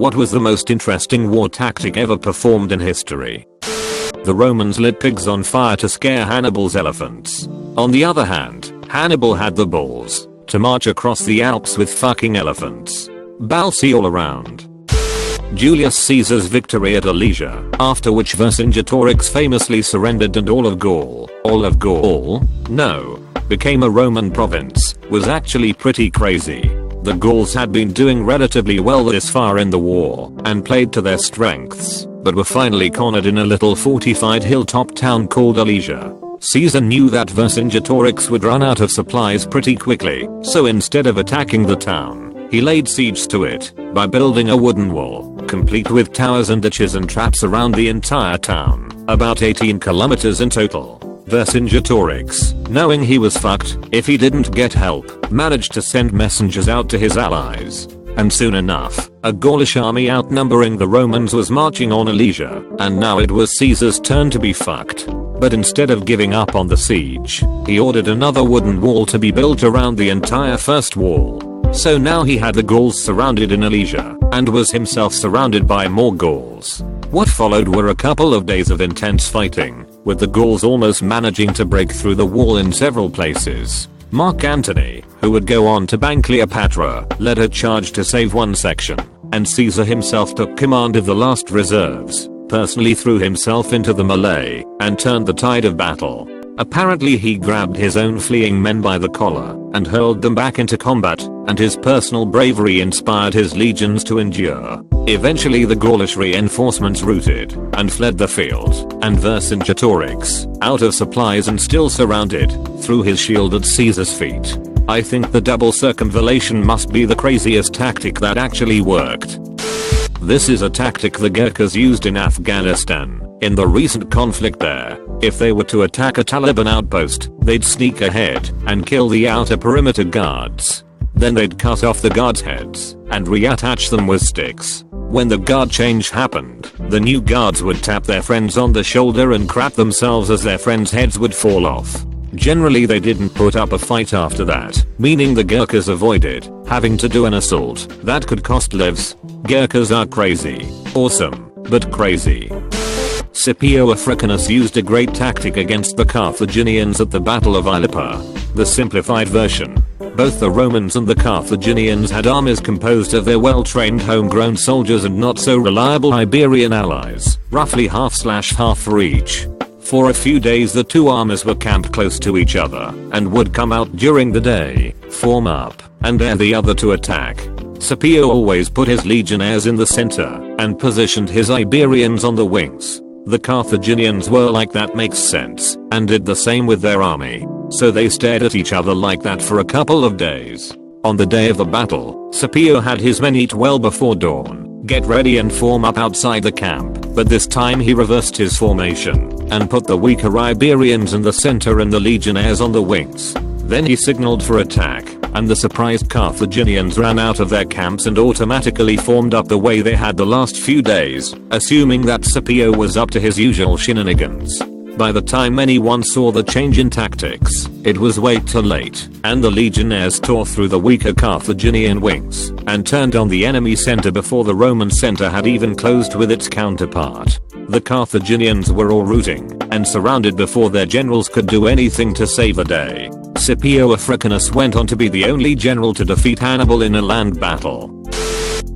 What was the most interesting war tactic ever performed in history? The Romans lit pigs on fire to scare Hannibal's elephants. On the other hand, Hannibal had the balls to march across the Alps with fucking elephants. Balsy all around. Julius Caesar's victory at Alesia, after which Vercingetorix famously surrendered and all of Gaul, no, became a Roman province, was actually pretty crazy. The Gauls had been doing relatively well this far in the war and played to their strengths, but were finally cornered in a little fortified hilltop town called Alesia. Caesar knew that Vercingetorix would run out of supplies pretty quickly, so instead of attacking the town, he laid siege to it by building a wooden wall, complete with towers and ditches and traps around the entire town, about 18 kilometers in total. Vercingetorix, knowing he was fucked if he didn't get help, managed to send messengers out to his allies. And soon enough, a Gaulish army outnumbering the Romans was marching on Alesia, and now it was Caesar's turn to be fucked. But instead of giving up on the siege, he ordered another wooden wall to be built around the entire first wall. So now he had the Gauls surrounded in Alesia, and was himself surrounded by more Gauls. What followed were a couple of days of intense fighting, with the Gauls almost managing to break through the wall in several places. Mark Antony, who would go on to bang Cleopatra, led a charge to save one section, and Caesar himself took command of the last reserves, personally threw himself into the melee, and turned the tide of battle. Apparently he grabbed his own fleeing men by the collar and hurled them back into combat, and his personal bravery inspired his legions to endure. Eventually the Gaulish reinforcements routed and fled the field, and Vercingetorix, out of supplies and still surrounded, threw his shield at Caesar's feet. I think the double circumvallation must be the craziest tactic that actually worked. This is a tactic the Gurkhas used in Afghanistan in the recent conflict there. If they were to attack a Taliban outpost, they'd sneak ahead and kill the outer perimeter guards. Then they'd cut off the guards' heads and reattach them with sticks. When the guard change happened, the new guards would tap their friends on the shoulder and crap themselves as their friends' heads would fall off. Generally they didn't put up a fight after that, meaning the Gurkhas avoided having to do an assault that could cost lives. Gurkhas are crazy. Awesome, but crazy. Scipio Africanus used a great tactic against the Carthaginians at the Battle of Ilipa. The simplified version. Both the Romans and the Carthaginians had armies composed of their well-trained homegrown soldiers and not so reliable Iberian allies, roughly half/half for each. For a few days the two armies were camped close to each other and would come out during the day, form up, and dare the other to attack. Scipio always put his legionnaires in the center and positioned his Iberians on the wings. The Carthaginians were like, that makes sense, and did the same with their army. So they stared at each other like that for a couple of days. On the day of the battle, Scipio had his men eat well before dawn, get ready and form up outside the camp, but this time he reversed his formation and put the weaker Iberians in the center and the legionnaires on the wings. Then he signaled for attack, and the surprised Carthaginians ran out of their camps and automatically formed up the way they had the last few days, assuming that Scipio was up to his usual shenanigans. By the time anyone saw the change in tactics, it was way too late, and the legionnaires tore through the weaker Carthaginian wings and turned on the enemy center before the Roman center had even closed with its counterpart. The Carthaginians were all routing and surrounded before their generals could do anything to save the day. Scipio Africanus went on to be the only general to defeat Hannibal in a land battle.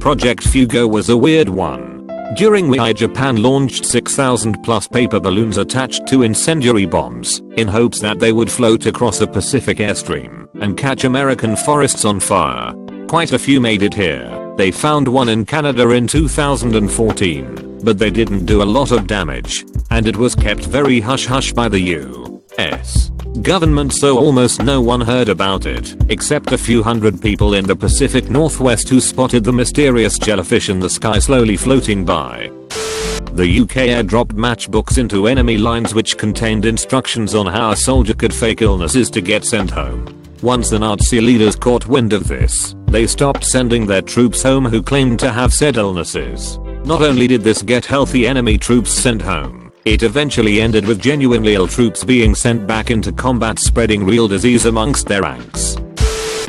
Project Fugo was a weird one. During which Japan launched 6,000 plus paper balloons attached to incendiary bombs, in hopes that they would float across a Pacific airstream and catch American forests on fire. Quite a few made it here. They found one in Canada in 2014, but they didn't do a lot of damage, and it was kept very hush-hush by the U.S. government, so almost no one heard about it, except a few hundred people in the Pacific Northwest who spotted the mysterious jellyfish in the sky slowly floating by. The UK airdropped matchbooks into enemy lines which contained instructions on how a soldier could fake illnesses to get sent home. Once the Nazi leaders caught wind of this, they stopped sending their troops home who claimed to have said illnesses. Not only did this get healthy enemy troops sent home, it eventually ended with genuinely ill troops being sent back into combat spreading real disease amongst their ranks.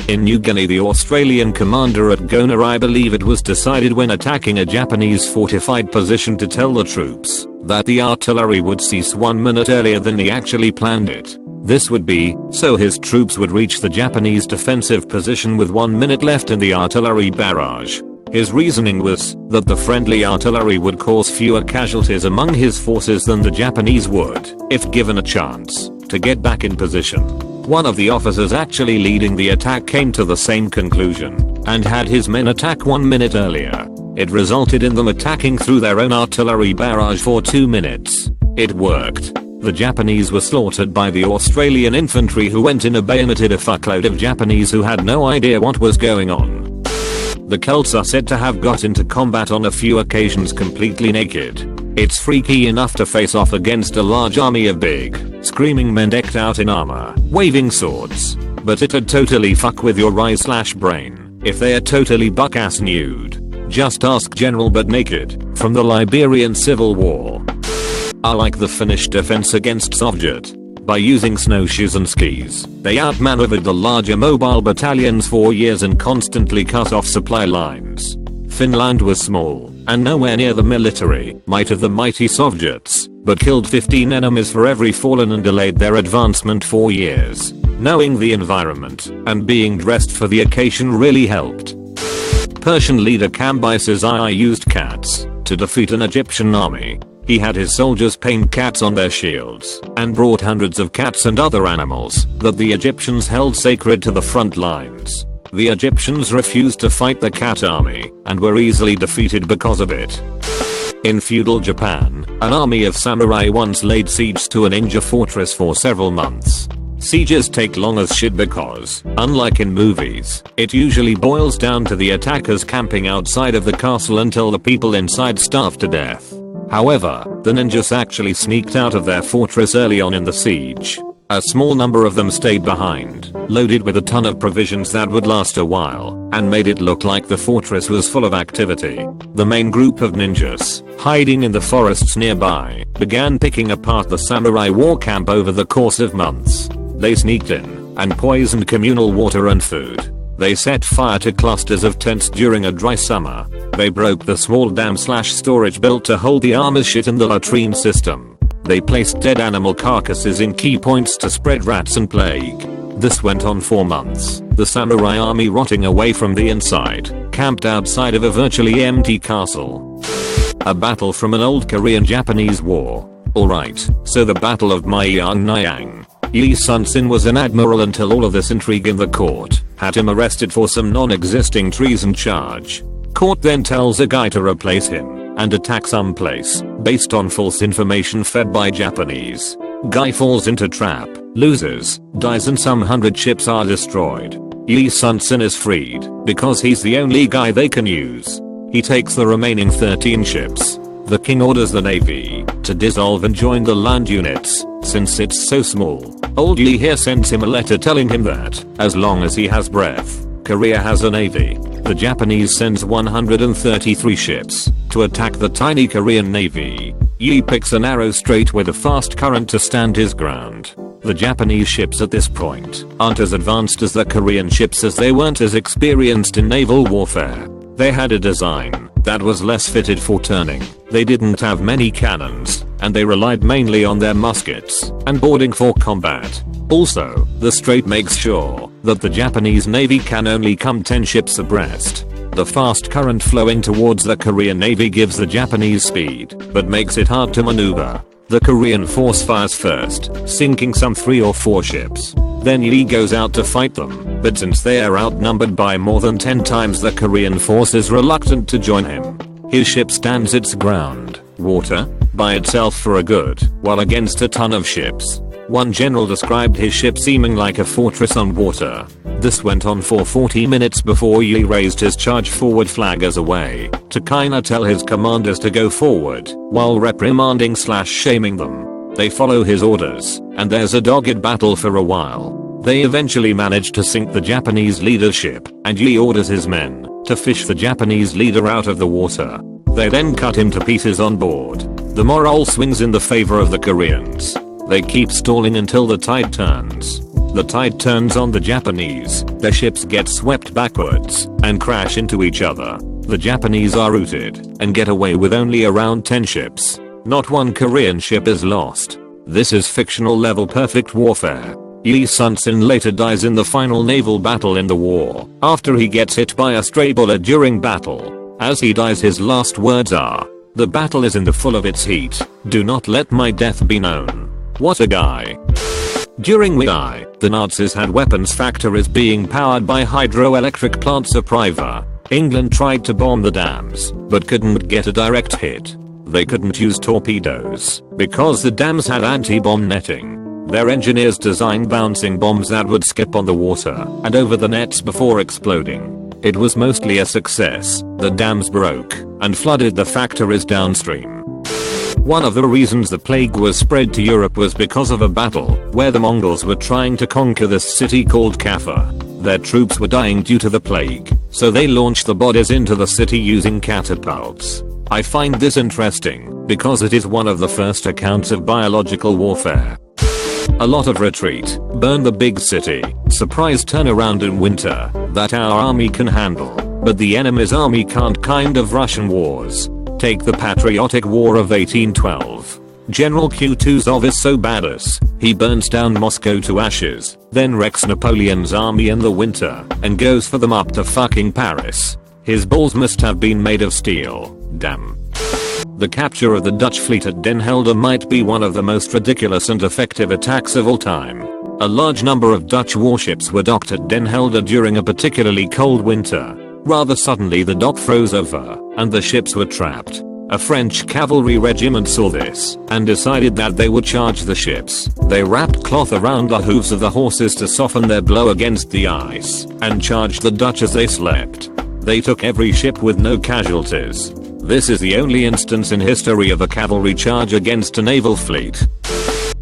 In New Guinea, the Australian commander at Gona, I believe it was decided when attacking a Japanese fortified position to tell the troops that the artillery would cease 1 minute earlier than he actually planned it. This would be so his troops would reach the Japanese defensive position with 1 minute left in the artillery barrage. His reasoning was that the friendly artillery would cause fewer casualties among his forces than the Japanese would, if given a chance to get back in position. One of the officers actually leading the attack came to the same conclusion and had his men attack 1 minute earlier. It resulted in them attacking through their own artillery barrage for 2 minutes. It worked. The Japanese were slaughtered by the Australian infantry, who went in and bayoneted a fuckload of Japanese who had no idea what was going on. The Celts are said to have got into combat on a few occasions completely naked. It's freaky enough to face off against a large army of big, screaming men decked out in armor, waving swords. But it'd totally fuck with your eye/brain if they are totally buck-ass nude. Just ask General But Naked from the Liberian Civil War. I like the Finnish defense against Soviet. By using snowshoes and skis, they outmaneuvered the larger mobile battalions for years and constantly cut off supply lines. Finland was small and nowhere near the military might of the mighty Soviets, but killed 15 enemies for every fallen and delayed their advancement for years. Knowing the environment and being dressed for the occasion really helped. Persian leader Cambyses I used cats to defeat an Egyptian army. He had his soldiers paint cats on their shields and brought hundreds of cats and other animals that the Egyptians held sacred to the front lines. The Egyptians refused to fight the cat army and were easily defeated because of it. In feudal Japan, an army of samurai once laid siege to a ninja fortress for several months. Sieges take long as shit because, unlike in movies, it usually boils down to the attackers camping outside of the castle until the people inside starve to death. However, the ninjas actually sneaked out of their fortress early on in the siege. A small number of them stayed behind, loaded with a ton of provisions that would last a while, and made it look like the fortress was full of activity. The main group of ninjas, hiding in the forests nearby, began picking apart the samurai war camp over the course of months. They sneaked in and poisoned communal water and food. They set fire to clusters of tents during a dry summer. They broke the small dam/storage built to hold the armor's shit in the latrine system. They placed dead animal carcasses in key points to spread rats and plague. This went on for months. The samurai army, rotting away from the inside, camped outside of a virtually empty castle. A battle from an old Korean-Japanese war. Alright, so the Battle of Myeongnyang. Lee Sun-sin was an admiral until all of this intrigue in the court had him arrested for some non-existing treason charge. Court then tells a guy to replace him and attack some place based on false information fed by Japanese. Guy falls into trap, loses, dies, and some 100 ships are destroyed. Lee Sun-sin is freed because he's the only guy they can use. He takes the remaining 13 ships. The king orders the navy to dissolve and join the land units since it's so small. Old Lee here sends him a letter telling him that, as long as he has breath, Korea has a navy. The Japanese sends 133 ships to attack the tiny Korean navy. Lee picks a narrow strait with a fast current to stand his ground. The Japanese ships at this point aren't as advanced as the Korean ships, as they weren't as experienced in naval warfare. They had a design that was less fitted for turning. They didn't have many cannons, and they relied mainly on their muskets and boarding for combat. Also, the strait makes sure that the Japanese navy can only come 10 ships abreast. The fast current flowing towards the Korean navy gives the Japanese speed, but makes it hard to maneuver. The Korean force fires first, sinking some 3 or 4 ships. Then Lee goes out to fight them, but since they are outnumbered by more than 10 times, the Korean force is reluctant to join him. His ship stands its ground, water, by itself for a good while against a ton of ships. One general described his ship seeming like a fortress on water. This went on for 40 minutes before Lee raised his charge forward flag as a way to kinda tell his commanders to go forward while reprimanding/shaming them. They follow his orders, and there's a dogged battle for a while. They eventually manage to sink the Japanese leadership, and Lee orders his men to fish the Japanese leader out of the water. They then cut him to pieces on board. The morale swings in the favor of the Koreans. They keep stalling until the tide turns. The tide turns on the Japanese, their ships get swept backwards and crash into each other. The Japanese are routed and get away with only around 10 ships. Not one Korean ship is lost. This is fictional level perfect warfare. Lee Sun-sin later dies in the final naval battle in the war after he gets hit by a stray bullet during battle. As he dies, his last words are, "The battle is in the full of its heat. Do not let my death be known." What a guy. During WI, the Nazis had weapons factories being powered by hydroelectric plants of Privor. England tried to bomb the dams, but couldn't get a direct hit. They couldn't use torpedoes because the dams had anti-bomb netting. Their engineers designed bouncing bombs that would skip on the water and over the nets before exploding. It was mostly a success. The dams broke and flooded the factories downstream. One of the reasons the plague was spread to Europe was because of a battle where the Mongols were trying to conquer this city called Kaffa. Their troops were dying due to the plague, so they launched the bodies into the city using catapults. I find this interesting because it is one of the first accounts of biological warfare. A lot of retreat, burn the big city, surprise turnaround in winter that our army can handle, but the enemy's army can't. Kind of Russian wars. Take the Patriotic War of 1812. General Kutuzov is so badass, he burns down Moscow to ashes, then wrecks Napoleon's army in the winter and goes for them up to fucking Paris. His balls must have been made of steel. Damn. The capture of the Dutch fleet at Den Helder might be one of the most ridiculous and effective attacks of all time. A large number of Dutch warships were docked at Den Helder during a particularly cold winter. Rather suddenly the dock froze over, and the ships were trapped. A French cavalry regiment saw this, and decided that they would charge the ships. They wrapped cloth around the hooves of the horses to soften their blow against the ice, and charged the Dutch as they slept. They took every ship with no casualties. This is the only instance in history of a cavalry charge against a naval fleet.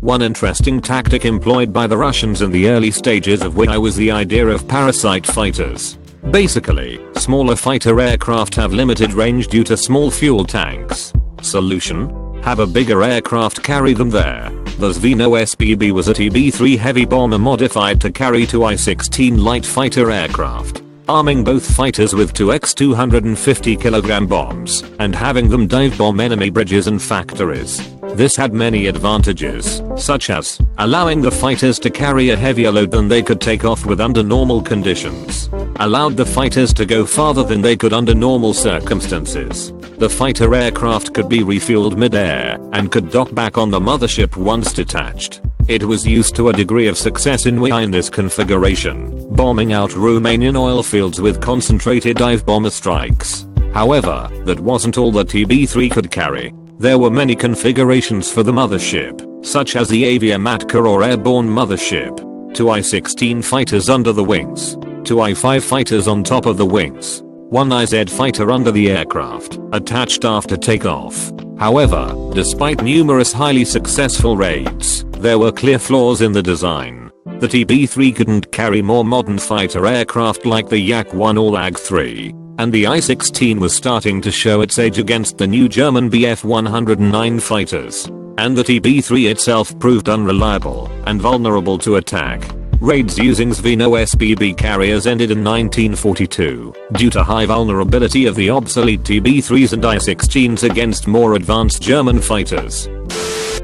One interesting tactic employed by the Russians in the early stages of WI was the idea of parasite fighters. Basically, smaller fighter aircraft have limited range due to small fuel tanks. Solution? Have a bigger aircraft carry them there. The Zveno SBB was a TB-3 heavy bomber modified to carry two I-16 light fighter aircraft, arming both fighters with 2x 250 kg bombs and having them dive bomb enemy bridges and factories. This had many advantages, such as allowing the fighters to carry a heavier load than they could take off with under normal conditions, allowed the fighters to go farther than they could under normal circumstances. The fighter aircraft could be refueled mid-air and could dock back on the mothership once detached. It was used to a degree of success in WI in this configuration, bombing out Romanian oil fields with concentrated dive bomber strikes. However, that wasn't all the TB-3 could carry. There were many configurations for the mothership, such as the Avia Matka or airborne mothership, two I-16 fighters under the wings, two I-5 fighters on top of the wings, one IZ fighter under the aircraft, attached after takeoff. However, despite numerous highly successful raids, there were clear flaws in the design. The TB-3 couldn't carry more modern fighter aircraft like the Yak-1 or Lag-3, and the I-16 was starting to show its age against the new German Bf-109 fighters, and the TB-3 itself proved unreliable and vulnerable to attack. Raids using Zveno SBB carriers ended in 1942 due to high vulnerability of the obsolete TB-3s and I-16s against more advanced German fighters.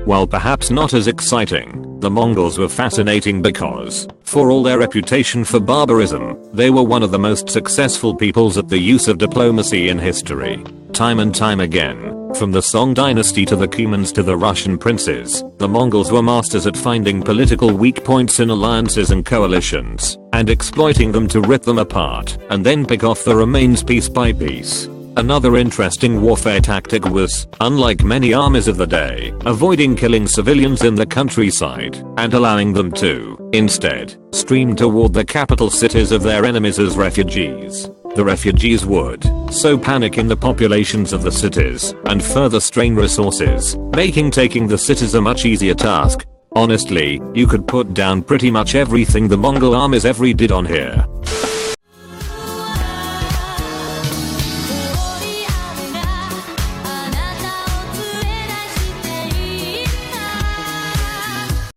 While perhaps not as exciting, the Mongols were fascinating because, for all their reputation for barbarism, they were one of the most successful peoples at the use of diplomacy in history. Time and time again, from the Song dynasty to the Cumans to the Russian princes, the Mongols were masters at finding political weak points in alliances and coalitions, and exploiting them to rip them apart, and then pick off the remains piece by piece. Another interesting warfare tactic was, unlike many armies of the day, avoiding killing civilians in the countryside and allowing them to, instead, stream toward the capital cities of their enemies as refugees. The refugees would so panic in the populations of the cities and further strain resources, making taking the cities a much easier task. Honestly, you could put down pretty much everything the Mongol armies ever did on here.